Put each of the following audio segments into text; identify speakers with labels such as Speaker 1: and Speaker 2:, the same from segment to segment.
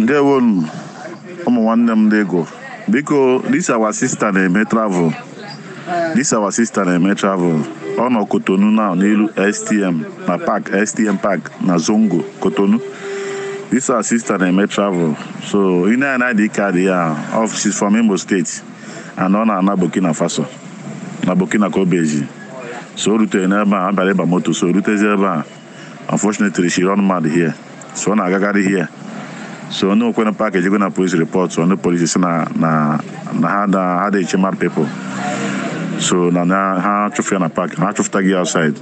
Speaker 1: Ndewonu ụmụ nwanne m ndị Igbo, biko this our sister na-eme travel. Ọ nọ Cotonou now n'ilu STM na park STM Park na Zongo Cotonou. This our sister na-eme travel. So in ID card she's from Imo State and ọ na Burkina Faso na Burkina Kobeji. So o rutere n'ebe a abịara ịba moto, so o rutezi ebe a. Unfortunately she run mad here. So ọ na-agagharị here. So no when package you're gonna police report, so no police na had HMR people. So na ha chufu na park, ha chufu tagi outside.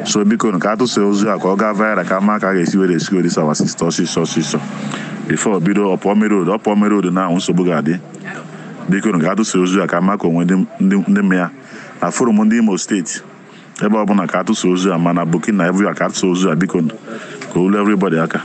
Speaker 1: So because ka to say ozu aka ga viral ka ma ka ga esi were esi this our sister so before bido up on road na nsogbu ga dị. Because ka to say ozu aka ma ko nwe ndị mmea afuru m ndị Imo State ebe ọ bụ na ka to say ozu ama na Burkina every aka to say ozu biko ko ulu everybody aka.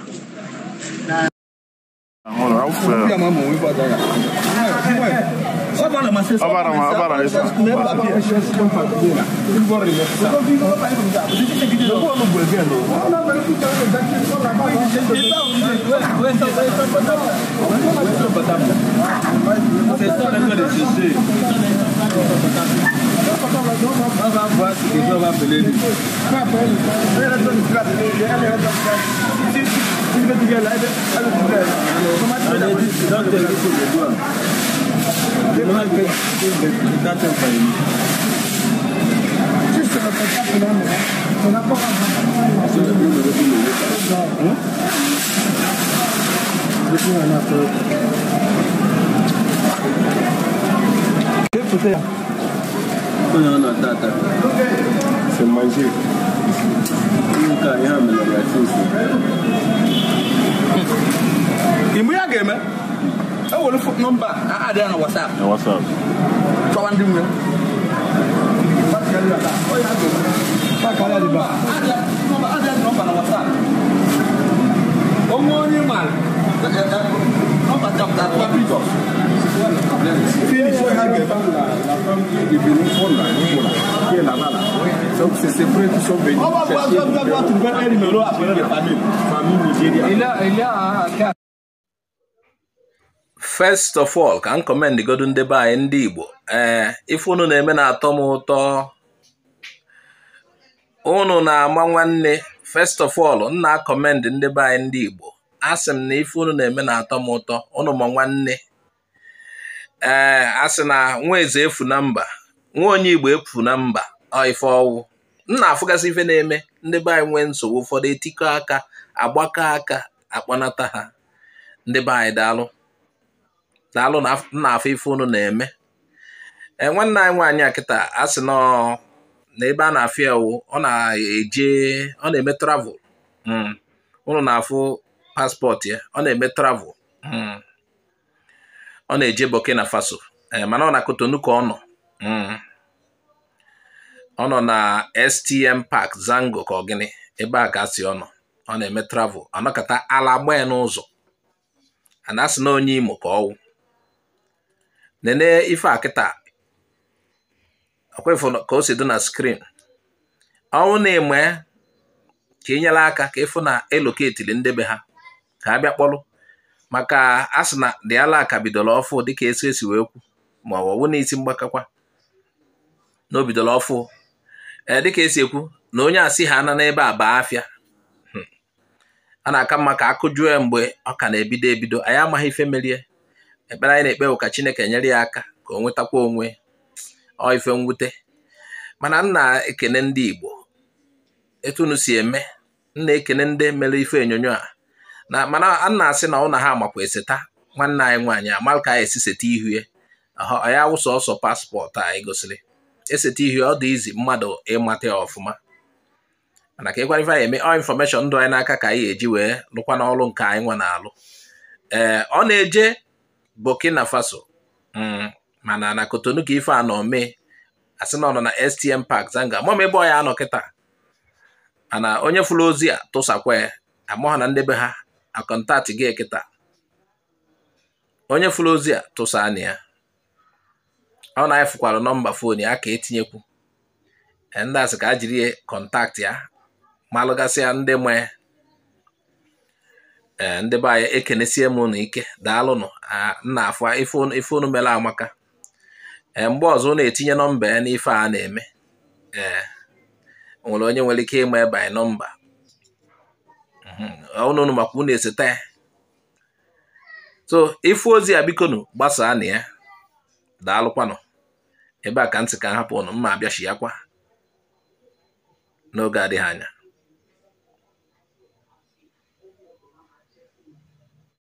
Speaker 2: C'est manger. Oh, look number. I don't know what's up.
Speaker 1: What's up?
Speaker 2: So I'm doing it.
Speaker 3: First of all, ka m commend godu ndị be anyị ndị Igbo. Ife unu na-eme na-atọ m ụtọ. Unu na-ama nwanne. First of all, m na-commend ndị be anyị ndị Igbo. Asị m na ife unu na-eme na-atọ m ụtọ. Unu ma nwanne. Asị na nwa eze efu na mba. Nwa onye Igbo efu na mba. Ọ ife ọwụ. M na-afụgasị ife na-eme ndị be anyị nwee nsogbu ụfọdụ etikọ aka, agbakọ aka, akpọnata ha. Ndị be anyị daalụ. Daalụ na afọ ife unu na-eme. Nwanne anyị nwaanyị akịta asị na ebe a na-afụ ya ọ na-eme travel. Unu na-afụ paspọtụ ya, ọ na-eme travel. Ọ na-eje Burkina Faso. Mana ọ na Cotonou ka ọ nọ. Ọ nọ na STM Park Zango ka ọ gịnị ebe a ka asị ọ nọ. Ọ na-eme travel. Ọ nọkọta ala agba ya n'ụzọ. Ana asị na onye Imo ka ọwụ. Nene ife akịta akwefo ka o si dị na screen. Ọnwụ na-eme ka inyere aka ka ịfụ na eloketili ndebe ha ka abịa kpọlụ maka asị na dị ala aka bidoro ọfụ dịka esi wee kwu ma ọ wụ n'isi mgbakakwa na o bidoro ọfụ dịka esi ekwu na onye asị ha ana n'ebe a baa afịa. A na-aka mma ka akụjue mgbe ọ ka na-ebido anyị amaghị ife merie. Ekpere anyị na-ekpe ka Chineke nyere ya aka ka o nwetakwa onwe ọ ife mwute. Mana nna ekene ndị Igbo etu unu si eme. Nna ekene ndị mere ife enyonyo a na mana nna asị na ụna ha makwa eseta nwanne anyị nwaanyị amal ka esi seta ihu ya. Ya wụsọ ọsọ paspọtụ anyị gosiri eseta ihu ọ dị izi mmadụ ịmata ya ọfụma. Mana ka ịkwara ife anyị eme ọ infọmeshọn ndụ anyị n'aka ka anyị eji wee lụkwa n'ọrụ nke anyị nwa na-alụ. Ọ na-eje Burkina Faso. Mana na Cotonou ka ife a nọ mee. Asị na ọ nọ na STM Park Zanga. Mọ m ebe ọ ya anọ kịta. Mana onye fụrụ ozi a tụsakwa ya. Amụha na ndebe ha akọntaktị gị kịta. Onye fụrụ ozi a tụsa anya ya. Ọ na-efukwara nọmba fon ya ka etinyekwu. Ndị asị ka a jiri kọntaktị ya malụgasị ya ndị nwe ndị be anyị ekenesie m unu ike, daalụnụ. Nna afọ ife unu mere amaka. Mgbe ọzọ na-etinye nọmba ya n'ife a na-eme, nwere onye nwere ike ịma ebe anyị nọmba unu maka unu eseta ya. So ife ozi a bikonu gbasaa na ya. Daalụkwanụ. Ebe a ka ntị ka hapụ unu, mma abịachi ya kwa n'oge adịghị anya.